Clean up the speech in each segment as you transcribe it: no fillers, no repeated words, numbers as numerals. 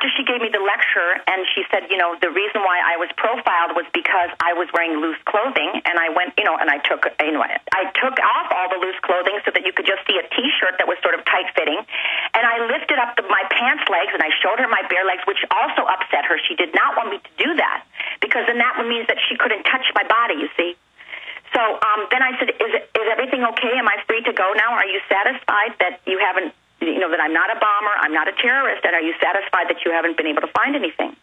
after she gave me the lecture, and she said, you know, the reason why I was profiled was because I was wearing loose clothing, and I went, you know, and I took off all the loose clothing so that you could just see a T-shirt that was sort of tight-fitting, and I lifted up my pants legs, and I showed her my bare legs, which also upset her. She did not want me to do that, because then that means that she couldn't touch my body, you see. So then I said, is everything okay? Am I free to go now? Are you satisfied that you haven't, you know, that I'm not a bomber, I'm not a terrorist, and are you satisfied that you haven't been able to find anything?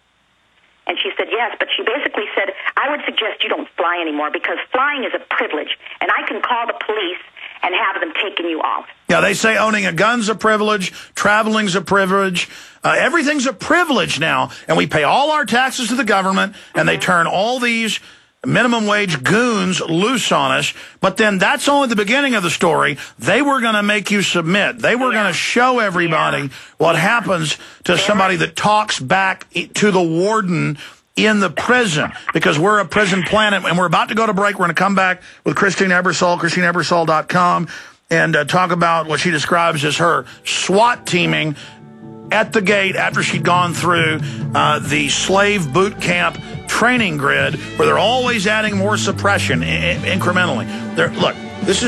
And she said yes, but she basically said, I would suggest you don't fly anymore because flying is a privilege, and I can call the police and have them taking you off. Yeah, they say owning a gun's a privilege, traveling's a privilege, everything's a privilege now, and we pay all our taxes to the government, and they turn all these minimum wage goons loose on us, but then that's only the beginning of the story. They were going to make you submit. They were going to show everybody what happens to somebody that talks back to the warden in the prison, because we're a prison planet, and we're about to go to break. We're going to come back with Christine Ebersole, christine-ebersole.com, and talk about what she describes as her SWAT teaming at the gate after she'd gone through the slave boot camp training grid, where they're always adding more suppression incrementally. Look, this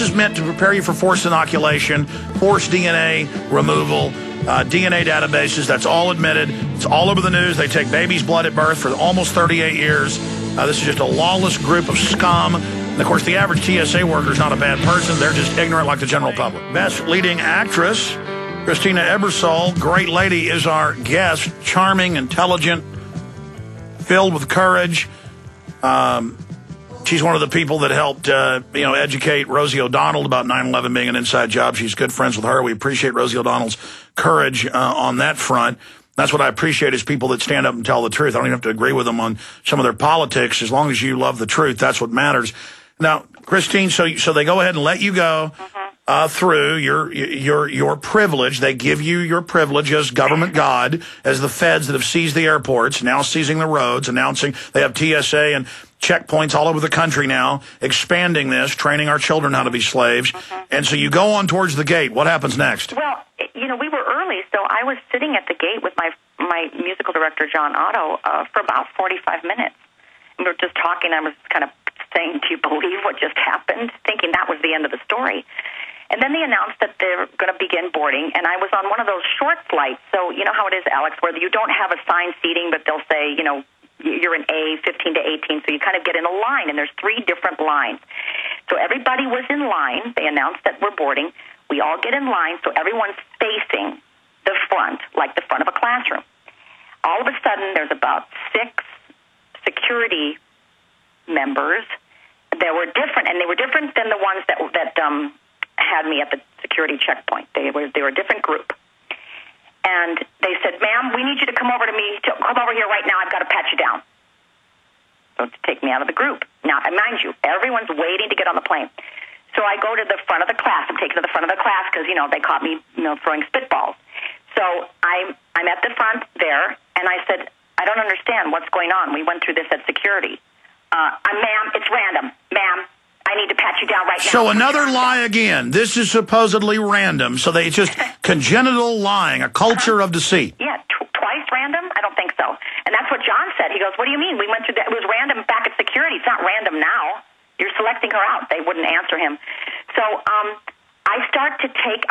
is meant to prepare you for forced inoculation, forced DNA removal, DNA databases. That's all admitted. It's all over the news. They take baby's blood at birth for almost 38 years. This is just a lawless group of scum. And of course, the average TSA worker is not a bad person. They're just ignorant like the general public. Best leading actress, Christina Ebersole, great lady, is our guest. Charming, intelligent, filled with courage. She's one of the people that helped, educate Rosie O'Donnell about 9/11 being an inside job. She's good friends with her. We appreciate Rosie O'Donnell's courage on that front. That's what I appreciate, is people that stand up and tell the truth. I don't even have to agree with them on some of their politics. As long as you love the truth, that's what matters. Now, Christine, so they go ahead and let you go. Through your privilege. They give you your privilege as government god, as the feds that have seized the airports, now seizing the roads, announcing they have TSA and checkpoints all over the country now, expanding this, training our children how to be slaves. And so you go on towards the gate. What happens next? Well, you know, we were early, so I was sitting at the gate with my musical director, John Otto, for about 45 minutes. We were just talking. I was kind of saying, do you believe what just happened? Thinking that was the end of the story. And then they announced that they're going to begin boarding, and I was on one of those short flights. So you know how it is, Alex, where you don't have assigned seating, but they'll say, you know, you're in A, 15 to 18, so you kind of get in a line, and there's 3 different lines. So everybody was in line. They announced that we're boarding. We all get in line, so everyone's facing the front, like the front of a classroom. All of a sudden, there's about 6 security members. They were different, and they were different than the ones that had me at the security checkpoint. They were a different group. And they said, ma'am, we need you to come over here right now. I've got to pat you down. So to take me out of the group. Now, mind you, everyone's waiting to get on the plane. So I go to the front of the class. I'm taken to the front of the class because, you know, they caught me, you know, throwing spitballs. So I'm at the front there, and I said, I don't understand what's going on. We went through this at security. Ma'am, it's random. Ma'am, I need to pat you down right now. So another lie again. This is supposedly random. So it's just congenital lying, a culture of deceit. Yeah, twice random? I don't think so. And that's what John said. He goes, what do you mean? We went through that. It was random back at security. It's not random now. You're selecting her out. They wouldn't answer him. So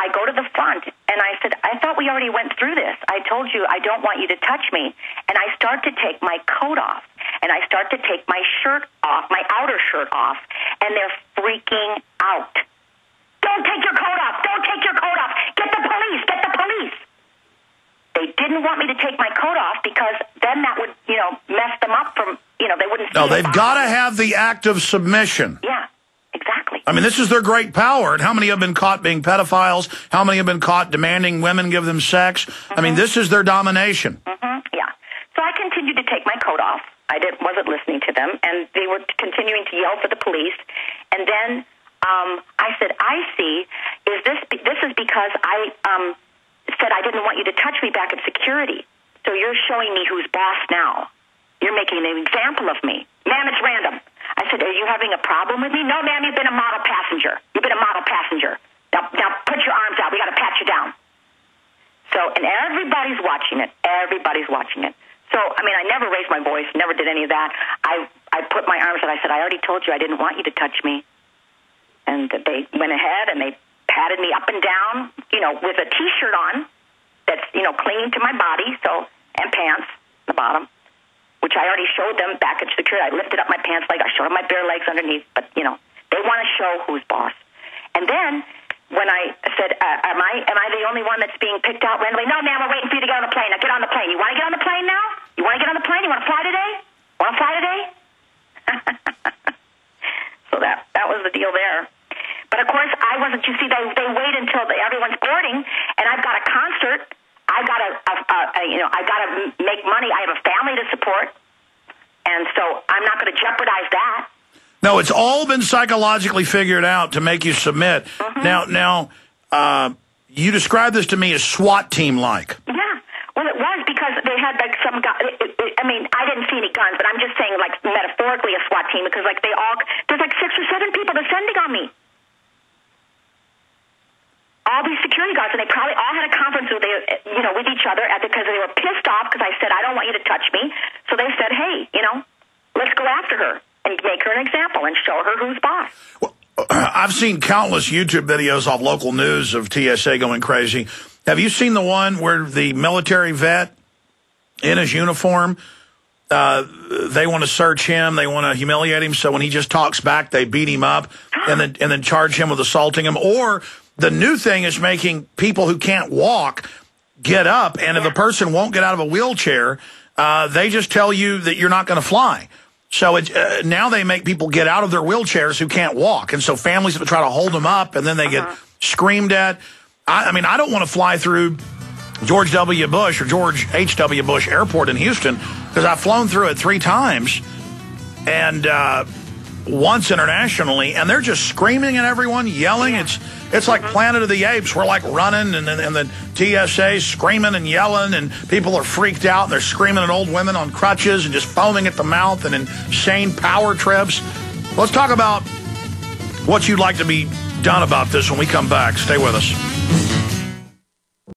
I go to the front, and I said, I thought we already went through this. I told you I don't want you to touch me. And I start to take my coat off, and I start to take my shirt off, my outer shirt off, and they're freaking out. Don't take your coat off. Don't take your coat off. Get the police. Get the police. They didn't want me to take my coat off because then that would, you know, mess them up from, you know, they wouldn't see. No, they've got to have the act of submission. Yeah, exactly. I mean, this is their great power. And how many have been caught being pedophiles? How many have been caught demanding women give them sex? I mean, this is their domination. Yeah. So I continued to take my coat off. I wasn't listening to them, and they were continuing to yell for the police. And then I said, I see. This is because I said I didn't want you to touch me back at security. So you're showing me who's boss now. You're making an example of me. Ma'am, it's random. I said, are you having a problem with me? No, ma'am, you've been a model passenger. You've been a model passenger. Now put your arms out. We got to pat you down. So, and everybody's watching it. Everybody's watching it. So, I mean, I never raised my voice, never did any of that. I put my arms out. I said, I already told you I didn't want you to touch me. And they went ahead and they patted me up and down, you know, with a T-shirt on that's, you know, clinging to my body, so, and pants, the bottom, which I already showed them back at security. I lifted up my pants leg. I showed them my bare legs underneath, but, you know, they want to show who's boss. And then when I said, am I the only one that's being picked out randomly? No, ma'am, we're waiting for you to get on the plane. Now get on the plane. You want to get on the plane now? You want to get on the plane? You want to fly today? Want to fly today? So that was the deal there. But of course, I wasn't. You see, they wait until everyone's boarding, and I've got a concert. I got to make money. I have a family to support, and so I'm not going to jeopardize that. No, it's all been psychologically figured out to make you submit. Now, you described this to me as SWAT team-like. Yeah, well, it was because they had like some guy. I mean, I didn't see any guns, but I'm just saying, like metaphorically, a SWAT team because like there's like 6 or 7 people descending on me. All these security guards, and they probably all had a conference with each other because they were pissed off because I said, I don't want you to touch me. So they said, hey, you know, let's go after her and make her an example and show her who's boss. Well, I've seen countless YouTube videos off local news of TSA going crazy. Have you seen the one where the military vet in his uniform, they want to search him, they want to humiliate him, so when he just talks back, they beat him up and then charge him with assaulting him? Or the new thing is making people who can't walk get up, and if the person won't get out of a wheelchair, they just tell you that you're not going to fly. So now they make people get out of their wheelchairs who can't walk, and so families try to hold them up, and then they get screamed at. I mean, I don't want to fly through George W. Bush or George H.W. Bush Airport in Houston because I've flown through it 3 times, and once internationally, and they're just screaming at everyone, yelling. It's like Planet of the Apes. We're like running, and the TSA screaming and yelling, and people are freaked out, and they're screaming at old women on crutches and just foaming at the mouth and insane power trips. Let's talk about what you'd like to be done about this when we come back. Stay with us.